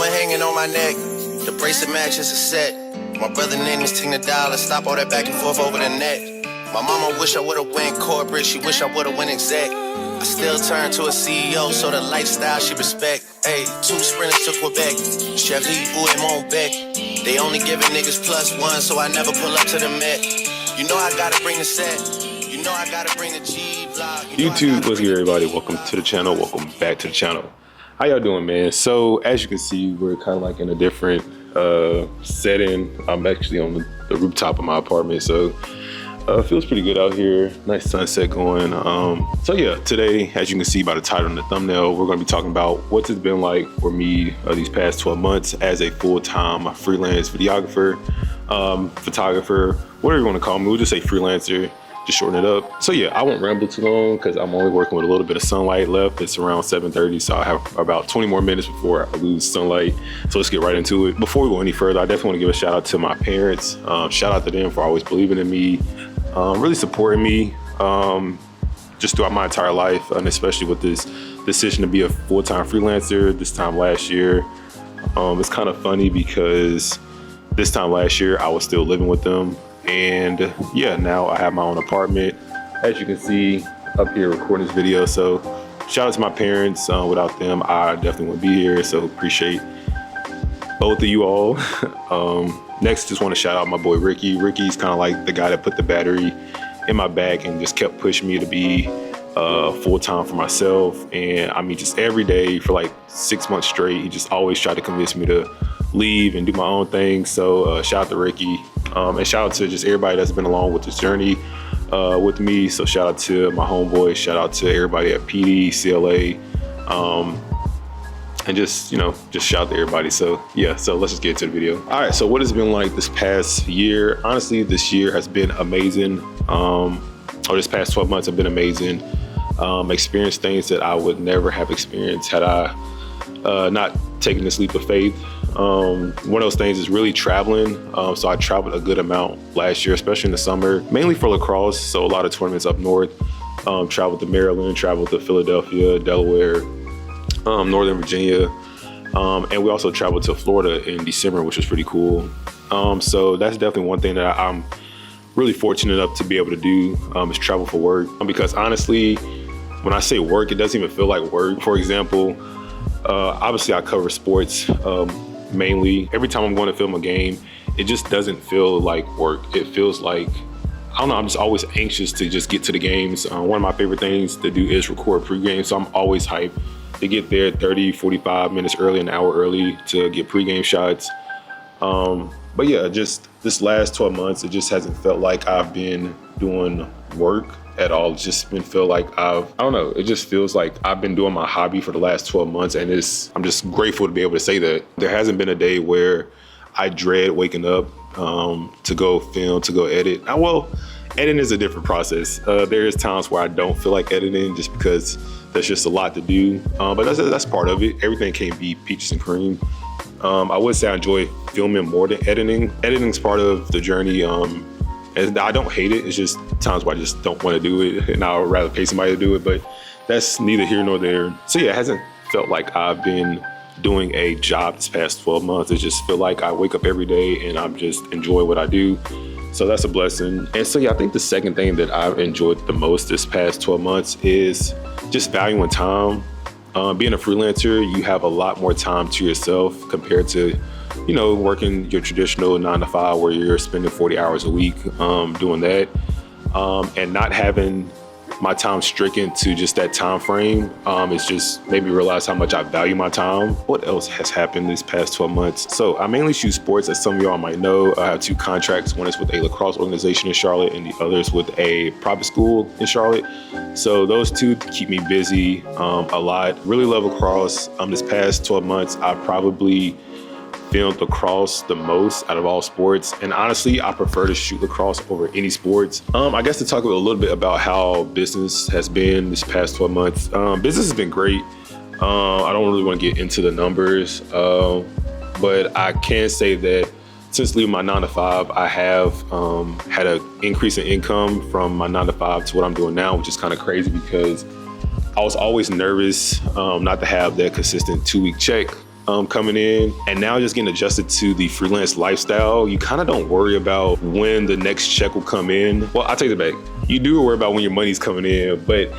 diamond hanging on my neck. The bracelet matches a set. My brother name is Tina Dollar. Stop all that back and forth over the net. My mama wish I would've went corporate. She wish I would've went exec. I still turn to a CEO, so the lifestyle she respect. Hey, 2 sprinters to Quebec. Chevy ou et Montbec. They only giving niggas +1, so I never pull up to the Met. You know I gotta bring the set. You know I gotta bring the G-Block. YouTube, what's good, everybody? Welcome to the channel. Welcome back to the channel. How y'all doing, man? So as you can see, we're kind of like in a different setting. I'm actually on the rooftop of my apartment, so it feels pretty good out here. Nice sunset going. So yeah, today, as you can see by the title and the thumbnail, we're going to be talking about what's it been like for me these past 12 months as a full-time freelance videographer, photographer, whatever you want to call me. We'll just say freelancer, just shorten it up. So yeah, I won't ramble too long because I'm only working with a little bit of sunlight left. It's around 7:30, so I have about 20 more minutes before I lose sunlight. So let's get right into it. Before we go any further, I definitely want to give a shout out to my parents. Shout out to them for always believing in me, really supporting me just throughout my entire life, and especially with this decision to be a full-time freelancer this time last year. It's kind of funny because this time last year I was still living with them, and yeah, now I have my own apartment, as you can see up here recording this video. So shout out to my parents. Without them, I definitely wouldn't be here, so appreciate both of you all. Next, just want to shout out my boy Ricky. Ricky's kind of like the guy that put the battery in my back and just kept pushing me to be full-time for myself. And I mean, just every day for like 6 months straight, he just always tried to convince me to leave and do my own thing. So shout out to Ricky, and shout out to just everybody that's been along with this journey with me. So shout out to my homeboys, shout out to everybody at PD, CLA, and just, you know, just shout out to everybody. So yeah, so let's just get into the video. All right, so what has it been like this past year? Honestly, this year has been amazing. Or this past 12 months have been amazing. Experienced things that I would never have experienced had I not taken this leap of faith. One of those things is really traveling. So I traveled a good amount last year, especially in the summer, mainly for lacrosse. So a lot of tournaments up north. Traveled to Maryland, traveled to Philadelphia, Delaware, Northern Virginia, and we also traveled to Florida in December, which was pretty cool. So that's definitely one thing that I'm really fortunate enough to be able to do, is travel for work. Because honestly, when I say work, it doesn't even feel like work. For example, obviously I cover sports mainly. Every time I'm going to film a game, it just doesn't feel like work. It feels like, I don't know, I'm just always anxious to just get to the games. One of my favorite things to do is record pregame, so I'm always hyped to get there 30, 45 minutes early, an hour early to get pregame shots. But yeah, just this last 12 months, it just hasn't felt like I've been doing work at all. It's just been feel like I don't know, it just feels like I've been doing my hobby for the last 12 months. And I'm just grateful to be able to say that. There hasn't been a day where I dread waking up to go film, to go edit. Now, well, editing is a different process. There is times where I don't feel like editing just because there's just a lot to do. But that's part of it. Everything can't be peaches and cream. I would say I enjoy filming more than editing. Editing's part of the journey. And I don't hate it. It's just times where I just don't want to do it, and I would rather pay somebody to do it, but that's neither here nor there. So yeah, it hasn't felt like I've been doing a job this past 12 months. It just feel like I wake up every day and I'm just enjoy what I do. So that's a blessing. And so yeah, I think the second thing that I've enjoyed the most this past 12 months is just valuing time. Being a freelancer, you have a lot more time to yourself compared to, you know, working your traditional 9 to 5 where you're spending 40 hours a week doing that, and not having my time stricken to just that time frame. It's just made me realize how much I value my time. What else has happened these past 12 months? So I mainly shoot sports, as some of y'all might know. I have 2 contracts. One is with a lacrosse organization in Charlotte, and the other is with a private school in Charlotte. So those 2 keep me busy a lot. Really love lacrosse. This past 12 months, I probably filmed lacrosse the most out of all sports, and honestly I prefer to shoot lacrosse over any sports. I guess to talk a little bit about how business has been this past 12 months. Business has been great. I don't really want to get into the numbers, but I can say that since leaving my 9 to 5, I have had an increase in income from my 9 to 5 to what I'm doing now, which is kind of crazy, because I was always nervous not to have that consistent 2-week check coming in, and now just getting adjusted to the freelance lifestyle, you kind of don't worry about when the next check will come in. Well, I'll take it back. You do worry about when your money's coming in, but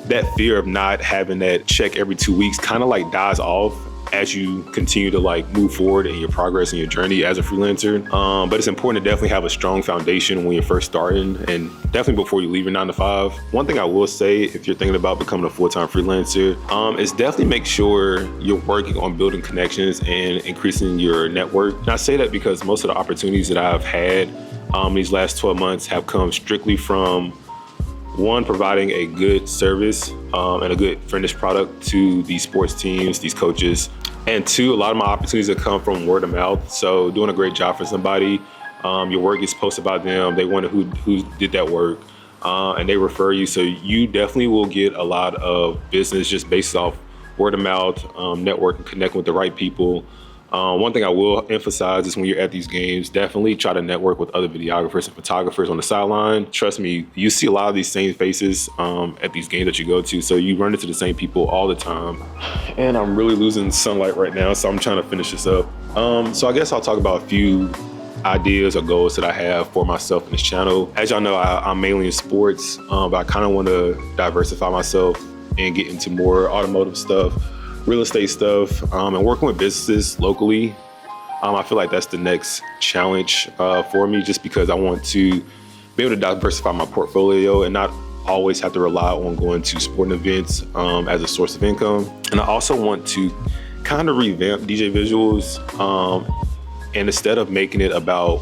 that fear of not having that check every 2 weeks kind of like dies off as you continue to like move forward in your progress and your journey as a freelancer. But it's important to definitely have a strong foundation when you're first starting, and definitely before you leave your 9 to 5. One thing I will say, if you're thinking about becoming a full-time freelancer, is definitely make sure you're working on building connections and increasing your network. And I say that because most of the opportunities that I've had these last 12 months have come strictly from, one, providing a good service and a good finished product to these sports teams, these coaches. And two, a lot of my opportunities have come from word of mouth. So doing a great job for somebody, your work gets posted about them, they wonder who did that work, and they refer you. So you definitely will get a lot of business just based off word of mouth, networking, connecting with the right people. One thing I will emphasize is when you're at these games, definitely try to network with other videographers and photographers on the sideline. Trust me, you see a lot of these same faces at these games that you go to, so you run into the same people all the time. And I'm really losing sunlight right now, so I'm trying to finish this up. So I guess I'll talk about a few ideas or goals that I have for myself in this channel. As y'all know, I'm mainly in sports, but I kind of want to diversify myself and get into more automotive stuff, real estate stuff, and working with businesses locally. I feel like that's the next challenge for me, just because I want to be able to diversify my portfolio and not always have to rely on going to sporting events as a source of income. And I also want to kind of revamp DJ visuals, and instead of making it about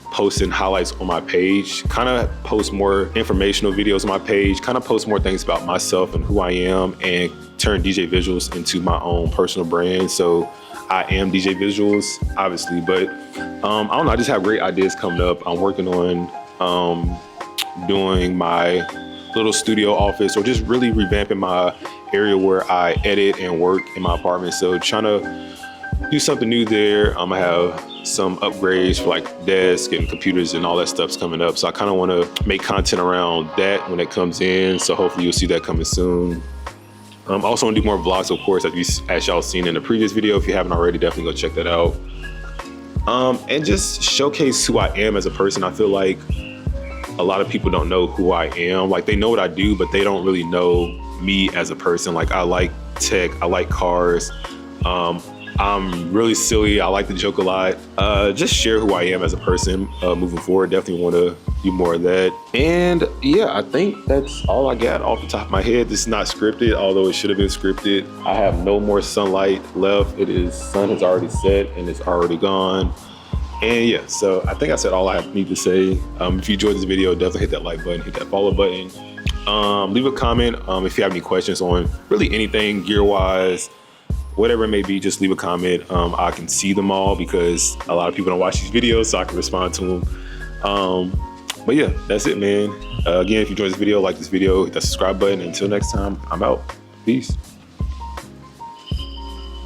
posting highlights on my page, kind of post more informational videos on my page, kind of post more things about myself and who I am, and turn DJ Visuals into my own personal brand. So I am DJ Visuals, obviously, but I don't know, I just have great ideas coming up. I'm working on doing my little studio office, or just really revamping my area where I edit and work in my apartment. So trying to do something new there. I have some upgrades for like desk and computers and all that stuff's coming up. So I kind of want to make content around that when it comes in. So hopefully you'll see that coming soon. I also want to do more vlogs, of course, as y'all seen in the previous video. If you haven't already, definitely go check that out. And just showcase who I am as a person. I feel like a lot of people don't know who I am. Like, they know what I do, but they don't really know me as a person. Like, I like tech, I like cars. I'm really silly, I like to joke a lot. Just share who I am as a person moving forward. Definitely want to do more of that. And yeah, I think that's all I got off the top of my head. This is not scripted, although it should have been scripted. I have no more sunlight left. Sun has already set and it's already gone. And yeah, so I think I said all I need to say. If you enjoyed this video, definitely hit that like button, hit that follow button. Leave a comment if you have any questions on really anything gear-wise, whatever it may be. Just leave a comment. I can see them all because a lot of people don't watch these videos, so I can respond to them. But yeah, that's it, man. Again, if you enjoyed this video, like this video, hit that subscribe button. Until next time, I'm out. Peace.